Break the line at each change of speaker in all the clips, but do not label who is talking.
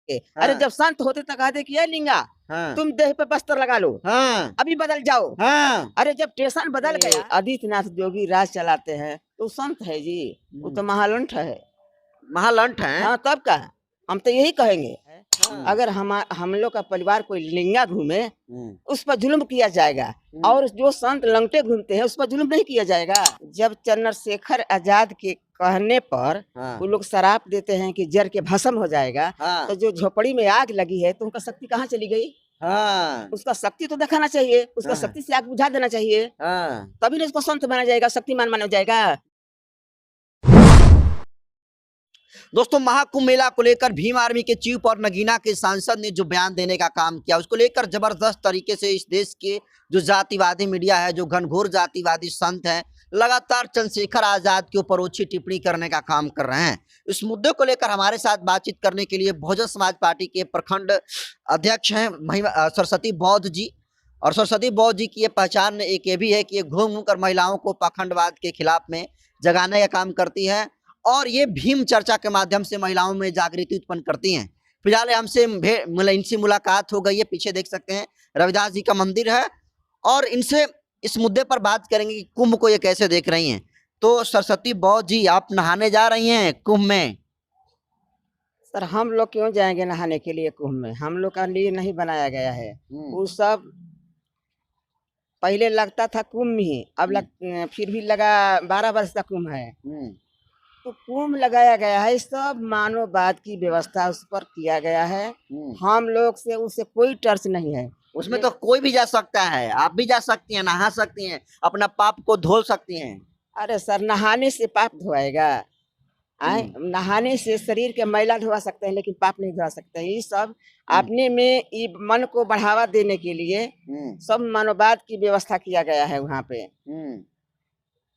हाँ।
अरे जब संत होते तो कहते कि ये लिंगा
हाँ।
तुम देह पे बस्तर लगा लो,
हाँ।
अभी बदल जाओ।
हाँ।
अरे जब स्टेशन बदल गया, आदित्यनाथ जोगी राज चलाते हैं तो संत है जी, वो तो महालंठ है।
महालंठ है।
हाँ तब का हम तो यही कहेंगे,
हाँ।
अगर हम लोग का परिवार कोई लिंगा घूमे उस पर जुल्म किया जाएगा, और जो संत लंगटे घूमते हैं उस पर जुल्म नहीं किया जाएगा। जब चंद्रशेखर आजाद के कहने पर
हाँ।
वो लोग शराप देते हैं कि जर के भस्म हो जाएगा,
हाँ।
तो जो झोपड़ी में आग लगी है तो उनका शक्ति कहाँ चली गई?
हाँ।
उसका शक्ति तो दिखाना चाहिए, उसका
हाँ।
शक्ति से आग बुझा देना चाहिए,
हाँ।
तभी ना इसको संत माना जाएगा, शक्तिमान माना जाएगा।
दोस्तों, महाकुंभ मेला को लेकर भीम आर्मी के चीफ और नगीना के सांसद ने जो बयान देने का काम किया, उसको लेकर जबरदस्त तरीके से इस देश के जो जातिवादी मीडिया है, जो घनघोर जातिवादी संत हैं, लगातार चंद्रशेखर आजाद के ऊपर ओछी टिप्पणी करने का काम कर रहे हैं। इस मुद्दे को लेकर हमारे साथ बातचीत करने के लिए बहुजन समाज पार्टी के प्रखंड अध्यक्ष हैं सरस्वती बौद्ध जी। और सरस्वती बौद्ध जी की ये पहचान एक ये भी है कि ये घूम घूम कर महिलाओं को पाखंडवाद के खिलाफ में जगाने का काम करती है, और ये भीम चर्चा के माध्यम से महिलाओं में जागृति उत्पन्न करती हैं। फिलहाल हमसे इनसे मुलाकात हो गई है, पीछे देख सकते हैं रविदास जी का मंदिर है, और इनसे इस मुद्दे पर बात करेंगे कि कुंभ को ये कैसे देख रही हैं। तो सरस्वती बौद्ध जी, आप नहाने जा रही हैं कुंभ में?
सर हम लोग क्यों जाएंगे नहाने के लिए कुंभ में? हम लोग का लिए नहीं बनाया गया है। वो सब पहले लगता था कुंभ ही, अब फिर भी लगा 12 वर्ष का कुंभ है। तो कुंभ लगाया गया है, सब मानववाद की व्यवस्था उस पर किया गया है। हम लोग से उससे कोई टर्च नहीं है।
उसमें तो कोई भी जा सकता है, आप भी जा सकती हैं, नहा सकती हैं, अपना पाप को धो सकती हैं।
अरे सर, नहाने से पाप धोएगा? नहाने से शरीर के मैला धोआ सकते हैं लेकिन पाप नहीं धोआ सकते हैं। ये सब अपने में ये मन को बढ़ावा देने के लिए सब मानववाद की व्यवस्था किया गया है वहाँ पे।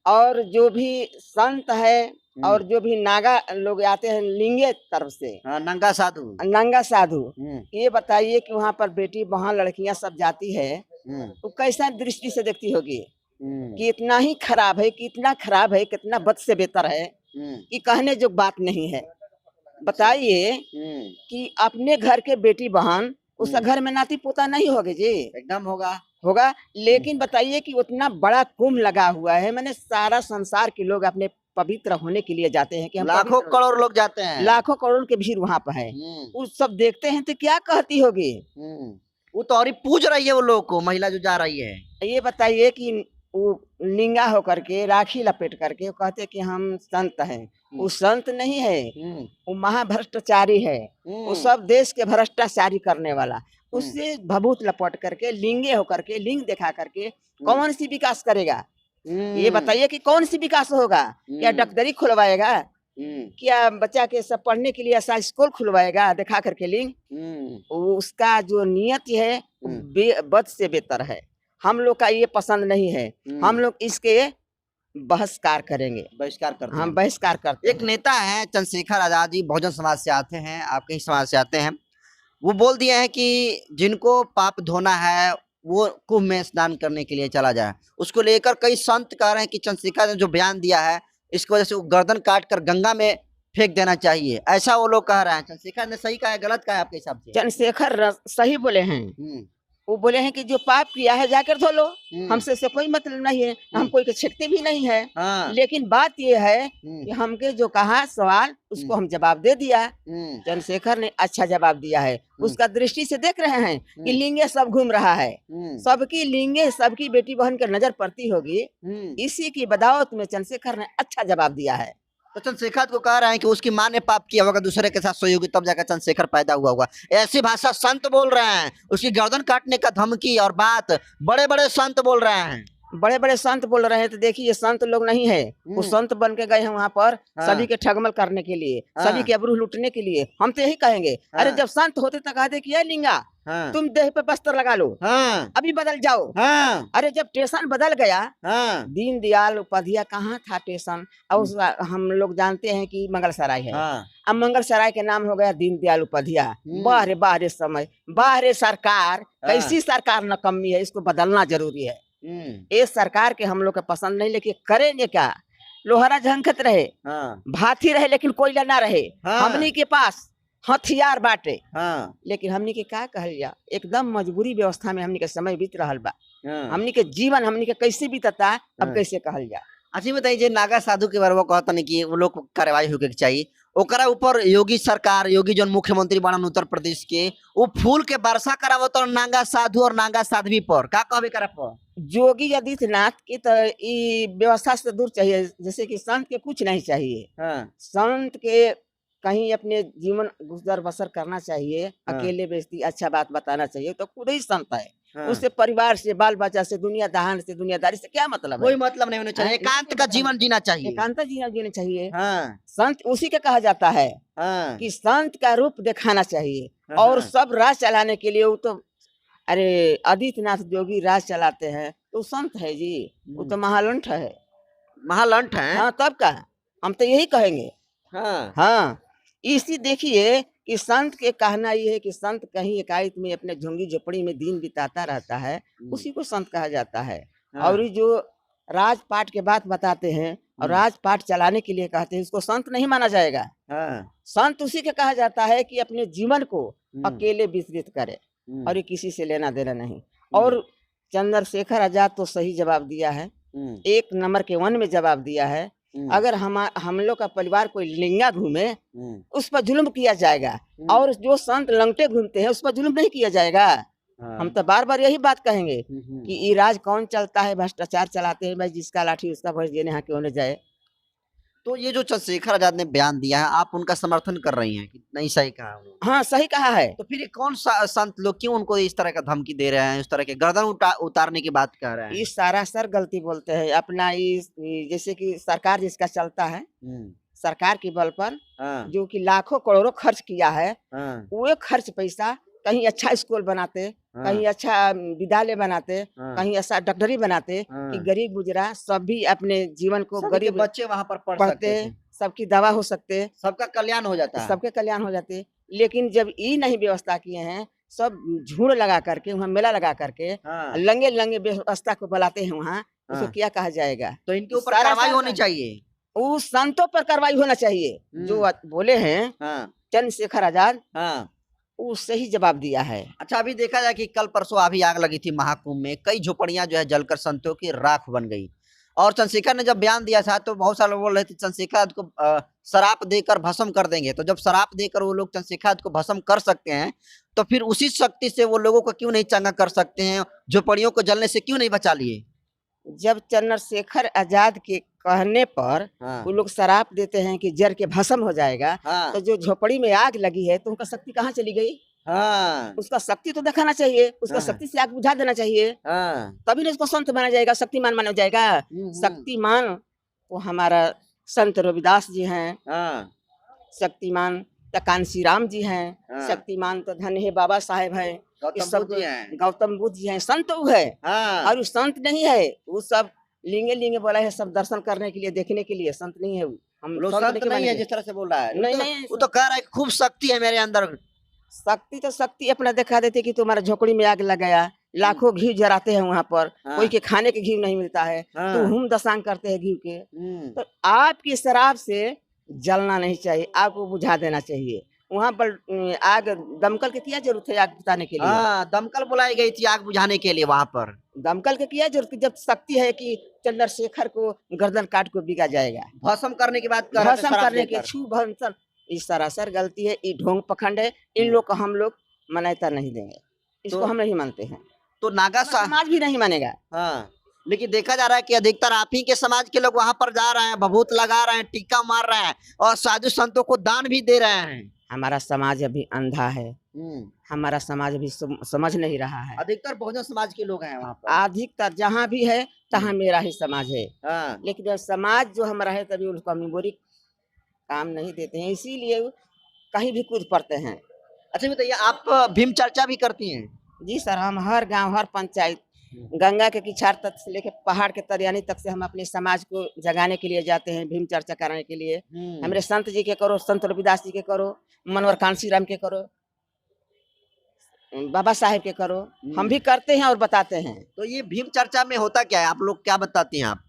और जो भी संत है और जो भी नागा लोग आते हैं लिंगे तरफ से,
नंगा साधु,
नंगा साधु, ये बताइए कि वहाँ पर बेटी बहन लड़कियां सब जाती है तो कैसा दृष्टि से देखती होगी कि इतना ही खराब है, कि इतना खराब है, कितना बद से बेहतर है कि कहने जो बात नहीं है। बताइए कि अपने घर के बेटी बहन उसका घर में नाती पोता नहीं होगे जी?
एकदम होगा।
लेकिन बताइए कि उतना बड़ा कुंभ लगा हुआ है, मैंने सारा संसार के लोग अपने पवित्र होने के लिए जाते हैं कि हम
लाखों करोड़ लोग जाते हैं,
लाखों करोड़ के भीड़ वहाँ पर है। वो सब देखते हैं तो क्या कहती होगी?
वो तो और ही पूज रही है वो लोग को, महिला जो जा रही है।
ये बताइए कि वो लिंगा होकर के राखी लपेट करके कहते कि हम संत हैं। वो संत नहीं है, वो महाभ्रष्टाचारी है। वो सब देश के भ्रष्टाचारी करने वाला, उससे भभूत लपट करके लिंगे होकर के, लिंग दिखा करके कौन सी विकास करेगा? ये बताइए कि कौन सी विकास होगा? क्या डॉक्टरी खुलवाएगा? क्या बच्चा के सब पढ़ने के लिए ऐसा स्कूल खुलवाएगा दिखा करके लिंग? उसका जो नियत है बद से बेहतर है। हम लोग का ये पसंद नहीं है, हम लोग इसके बहिष्कार करेंगे।
बहिष्कार करते हैं।
हम बहिष्कार करते हैं।
एक नेता है चंद्रशेखर आजाद जी, बहुजन समाज से आते हैं, आपके ही समाज से आते हैं। वो बोल दिए हैं कि जिनको पाप धोना है वो कुंभ में स्नान करने के लिए चला जाए। उसको लेकर कई संत कह रहे हैं कि चंद्रशेखर ने जो बयान दिया है इसकी वजह से वो गर्दन काट कर गंगा में फेंक देना चाहिए, ऐसा वो लोग कह रहे हैं। चंद्रशेखर ने सही कहा है, गलत कहा है आपके हिसाब से?
चंद्रशेखर सही बोले हैं। वो बोले हैं कि जो पाप किया है जाकर धो लो, हमसे से कोई मतलब नहीं है, हम कोई के छेकते भी नहीं है। लेकिन बात ये है कि हमके जो कहा सवाल उसको हम जवाब दे दिया। चंद्रशेखर ने अच्छा जवाब दिया है। उसका दृष्टि से देख रहे हैं कि लिंगे सब घूम रहा है, सबकी लिंगे सबकी बेटी बहन के नजर पड़ती होगी, इसी की बदौलत में चंद्रशेखर ने अच्छा जवाब दिया है।
तो चंद्रशेखर को कह रहे हैं कि उसकी माँ ने पाप किया होगा, दूसरे के साथ सोई होगी, तब जाकर चंद्रशेखर पैदा हुआ होगा। ऐसी भाषा संत बोल रहे हैं, उसकी गर्दन काटने का धमकी और बात बड़े बड़े संत बोल रहे हैं।
बड़े बड़े संत बोल रहे हैं तो देखिए ये संत लोग नहीं है, वो संत बन के गए हैं वहाँ पर सभी के ठगमल करने के लिए, सभी के अबरू लूटने के लिए। हम तो यही कहेंगे, अरे जब संत होते तो कहते कि ये लिंगा तुम देह पे बस्तर लगा लो, अभी बदल जाओ। अरे जब स्टेशन बदल गया, दीनदयाल उपाध्याय कहाँ था स्टेशन? और हम लोग जानते हैं कि मंगलसराय है। अब मंगलसराय के नाम हो गया दीनदयाल उपाध्याय। बाहरे बाहरे समय, बाहरे सरकार, कैसी सरकार नकम्मी है, इसको बदलना जरूरी है। ये सरकार के हम लोग का पसंद नहीं, लेकिन करेंगे क्या? लोहरा झंखत रहे, भाती रहे, लेकिन कोयला ना रहे हमनी के पास। हथियार बाटे।
हाँ
लेकिन हमनी के का कहल जा, एकदम मजबूरी व्यवस्था में हमनी के समय बीत रहल बा।
हाँ
हमनी के जीवन हमनी के कैसे बीतता, अब
हाँ।
कैसे कहल जा।
अच्छा ये बताइए, जे नागा साधु के बारे में कहता नहीं कि वो लोग को कार्रवाई होके चाहिए, ओकरा ऊपर योगी सरकार, योगी जन मुख्यमंत्री बनन उत्तर प्रदेश के, वो फूल के वर्षा करावत और नागा साधु और नागा साध्वी पर का कहबे करा पर?
योगी आदित्यनाथ की तो ई व्यवस्था से दूर चाहिए। जैसे कि संत के कुछ नहीं चाहिए,
हाँ
संत के कहीं अपने जीवन गुजर बसर करना चाहिए,
हाँ।
अकेले बेइज्जती अच्छा बात बताना चाहिए, तो खुद ही संत है।
हाँ।
उससे परिवार से, बाल बच्चा से, दुनिया दहान से, दुनियादारी से क्या मतलब
कोई
है?
मतलब नहीं होना चाहिए,
हाँ,
एकांत
नहीं
का
मतलब।
जीवन जीना चाहिए।
एकांत जीना जीना चाहिए।
हाँ
संत उसी के कहा जाता है
हाँ
कि संत का रूप दिखाना चाहिए।
हाँ,
और
हाँ।
सब राज चलाने के लिए वो तो, अरे आदित्यनाथ योगी राज चलाते हैं तो संत है जी, वो तो महालंठ है।
महालंठ है।
हाँ तब का, हम तो यही कहेंगे।
हाँ
हाँ, इसी देखिए कि संत के कहना ये है कि संत कहीं एकांत में अपने झुंगी झोपड़ी में दिन बिताता रहता है, उसी को संत कहा जाता है।
हाँ।
और ये जो राजपाट के बात बताते हैं और राजपाट चलाने के लिए कहते हैं, उसको संत नहीं माना जाएगा।
हाँ
संत उसी के कहा जाता है कि अपने जीवन को अकेले विस्तृत करे
हम्म,
और ये किसी से लेना देना नहीं। और चंद्रशेखर आजाद तो सही जवाब दिया है, एक नंबर के वन में जवाब दिया है। अगर हम लोग का परिवार कोई लिंगा घूमे, उस पर जुल्म किया जाएगा, और जो संत लंगटे घूमते हैं उस पर जुल्म नहीं किया जाएगा। हम तो बार बार यही बात कहेंगे कि ये राज कौन चलता है, भ्रष्टाचार चलाते हैं भाई, जिसका लाठी उसका भैंस देने यहाँ क्यों न जाए।
तो ये जो चंद्रशेखर आजाद ने बयान दिया है, आप उनका समर्थन कर रही हैं कि नहीं सही कहा उन्होंने?
हाँ सही कहा है।
तो फिर ये कौन सा संत लोग क्यों उनको इस तरह का धमकी दे रहे हैं, इस तरह के गर्दन उतारने की बात कह रहे हैं?
इस सारा सर गलती बोलते हैं अपना। इस जैसे कि सरकार जिसका चलता है, सरकार के बल पर
हाँ
जो कि लाखों करोड़ों खर्च किया है,
हाँ
वो खर्च पैसा कहीं अच्छा स्कूल बनाते, कहीं अच्छा विद्यालय बनाते, कहीं ऐसा डॉक्टरी बनाते कि गरीब गुजरा सब भी अपने जीवन को,
सभी के
गरीब
बच्चे वहां पर पढ़
पढ़ते,
सकते थे,
सबकी दवा हो सकते,
सबका कल्याण हो जाता है।
सबके कल्याण हो जाते। लेकिन जब ये नहीं व्यवस्था किए हैं, सब झूठ लगा करके, वहाँ मेला लगा करके
हाँ।
लंगे लंगे व्यवस्था को बुलाते हैं वहाँ, उसको
हाँ।
क्या कहा जाएगा?
तो इनके ऊपर
सारा
कार्रवाई
सारा
होनी चाहिए।
उस संतों पर कार्रवाई होना चाहिए जो बोले हैं
हाँ
चंद्रशेखर आजाद,
हाँ।
वो सही जवाब दिया है।
अच्छा अभी देखा जाए कि कल परसों अभी आग लगी थी महाकुंभ में, कई झोपड़ियां जो है जलकर संतों की राख बन गई। और चंद्रशेखर ने जब बयान दिया था तो बहुत सारे लोग बोल रहे थे चंद्रशेखर को शराप देकर भस्म कर देंगे। तो जब शराप देकर वो लोग चंद्रशेखर को भस्म कर सकते हैं, तो फिर उसी शक्ति से वो लोगों को क्यों नहीं चंगा कर सकते हैं? झोपड़ियों को जलने से क्यों नहीं बचा लिए?
जब चंद्रशेखर आजाद के कहने पर वो लोग शराप देते हैं कि जर के भस्म हो जाएगा, तो जो झोपड़ी में आग लगी है तो उनका शक्ति कहाँ चली गई? उसका शक्ति तो दिखाना चाहिए, उसका शक्ति से आग बुझा देना चाहिए, तभी ना उसको संत माना जाएगा, शक्तिमान माना जाएगा। शक्तिमान वो हमारा संत रविदास जी हैं, शक्तिमान तो कांसी राम जी हैं, शक्तिमान तो धन्य है बाबा साहेब हैं, गौतम बुद्ध जी हैं, संत वो है। और वो संत नहीं है, वो सब लिंगे लिंगे बोला है, सब दर्शन करने के लिए, देखने के लिए, संत नहीं है वो। हम
लोग संत नहीं है जिस तरह से बोल रहा है।
नहीं,
वो तो कह रहा है खूब शक्ति है मेरे अंदर।
शक्ति तो शक्ति अपना दिखा देते कि तुम्हारा झोपड़ी में आग लगाया, लाखों घी जराते हैं वहाँ पर, कोई के खाने के घी नहीं मिलता है, तो हम दसांग करते हैं घी के। तो आपकी शराब से जलना नहीं चाहिए, आग को बुझा देना चाहिए। वहाँ पर आग दमकल के क्या जरूरत है आग बुझाने के लिए?
दमकल बुलाई गई थी आग बुझाने के लिए वहाँ पर।
दमकल के क्या जरूरत, जब शक्ति है कि चंद्रशेखर को गर्दन काट को बिका जाएगा।
भस्म करने की बात,
भस्म करने के छू भस्म, इस सरासर गलती है, ये ढोंग पखंड है। इन लोग को हम लोग मान्यता नहीं देंगे, इसको हम नहीं मानते हैं।
तो नागा
समाज भी नहीं मानेगा।
लेकिन देखा जा रहा है कि अधिकतर आप ही के समाज के लोग वहां पर जा रहे हैं, भभूत लगा रहे हैं, टीका मार रहे हैं और साधु संतों को दान भी दे रहे हैं।
हमारा समाज अभी अंधा है, हमारा समाज अभी समझ नहीं रहा है।
अधिकतर बहुजन समाज के लोग हैं वहाँ पर,
अधिकतर जहाँ भी है तहाँ मेरा ही समाज है। लेकिन समाज जो हमारा है तभी उसको मेमोरी काम नहीं देते हैं, इसीलिए कहीं भी कूद पड़ते हैं।
अच्छा बताइए, आप भीम चर्चा भी करती हैं? जी
सर, हम हर गांव, हर पंचायत, गंगा के किनार तक से लेकर पहाड़ के तरियानी तक से हम अपने समाज को जगाने के लिए जाते हैं, भीम चर्चा कराने के लिए। हमारे संत जी के करो, संत रविदास जी के करो, मनोहर कांसी राम के करो, बाबा साहेब के करो, हम भी करते हैं और बताते हैं।
तो ये भीम चर्चा में होता क्या है, आप लोग क्या बताते हैं? आप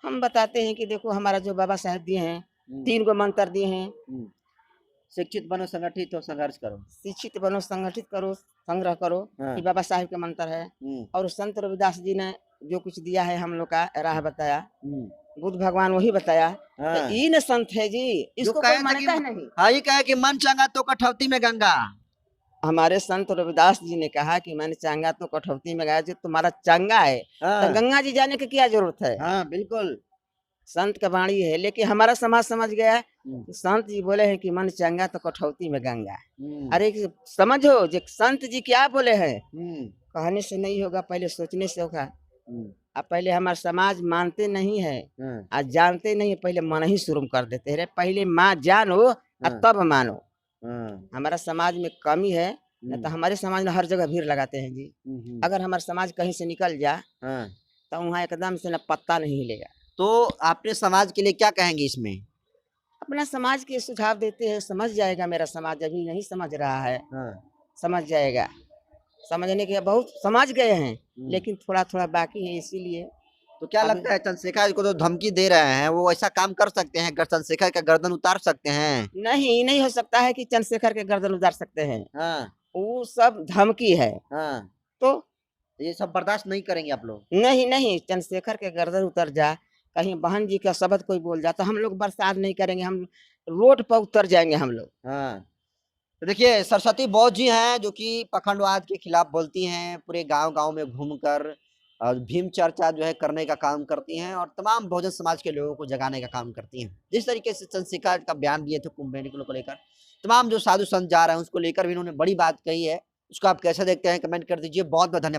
हम बताते हैं कि देखो हमारा जो बाबा साहेब दिए हैं, 3 गो मंत्र दिए हैं,
शिक्षित बनो, संगठित हो, संघर्ष करो।
शिक्षित बनो, संगठित करो, संग्रह करो,
हाँ।
ये बाबा साहेब का मंत्र है। और संत रविदास जी ने जो कुछ दिया है हम लोग का राह बताया, बुद्ध भगवान वही बताया,
हाँ।
तो ये न संत है जी, इसको
कहे
कोई
थे कि
मानता है नहीं।
हाँ, ये कहे कि मन चंगा तो कठौती में गंगा।
हमारे संत रविदास जी ने कहा कि मैंने चांगा तो कठौती में गया, जो तुम्हारा चंगा है तो
हाँ,
गंगा जी जाने की क्या जरूरत है।
हाँ, बिल्कुल।
संत का वाणी है, लेकिन हमारा समाज समझ गया है
हम्म,
कि संत जी बोले हैं कि मन चंगा तो कठौती में गंगा।
हम्म,
अरे समझो जो संत जी क्या बोले हैं,
हम्म,
कहने से नहीं होगा, पहले सोचने से होगा।
हम्म,
अब पहले हमारा समाज मानते नहीं है,
हाँ,
आज जानते नहीं है, पहले मन ही शुरू कर देते हैं। पहले माँ जानो और
हाँ,
तब मानो।
हाँ,
हमारा समाज में कमी है, न तो हमारे समाज में हर जगह भीड़ लगाते हैं जी। अगर हमारा समाज कहीं से निकल जाए
हाँ।
तो वहाँ एकदम से न पत्ता नहीं हिलेगा।
तो आपने समाज के लिए क्या कहेंगे इसमें?
अपना समाज के सुझाव देते हैं, समझ जाएगा मेरा समाज, अभी नहीं समझ रहा है,
हाँ,
समझ जाएगा। समझने के बहुत समझ गए हैं, लेकिन थोड़ा थोड़ा बाकी है, इसीलिए।
तो क्या
अभी
लगता है चंद्रशेखर को तो धमकी दे रहे हैं, वो ऐसा काम कर सकते हैं, चंद्रशेखर का गर्दन उतार सकते हैं?
नहीं हो सकता है कि चंद्रशेखर के गर्दन उतार सकते हैं,
हाँ,
वो सब धमकी है।
हाँ।
तो
ये सब बर्दाश्त नहीं करेंगे आप लोग?
नहीं, चंद्रशेखर के गर्दन उतर जा, कहीं बहन जी का शब्द कोई बोल जाए तो हम लोग बर्दाश्त नहीं करेंगे, हम रोड पर उतर जाएंगे हम लोग।
हाँ। तो देखिए सरस्वती बौद्ध जी हैं जो कि पखंडवाद के खिलाफ बोलती हैं, पूरे गांव-गांव में घूमकर और भीम चर्चा जो है करने का काम करती हैं और तमाम बहुजन समाज के लोगों को जगाने का काम करती हैं। जिस तरीके से चंद्रशेखर का बयान दिए थे कुंभ मेले को लेकर, तमाम जो साधु संत जा रहे हैं उसको लेकर भी इन्होंने बड़ी बात कही है। उसको आप कैसे देखते हैं कमेंट कर दीजिए। बहुत-बहुत धन्यवाद।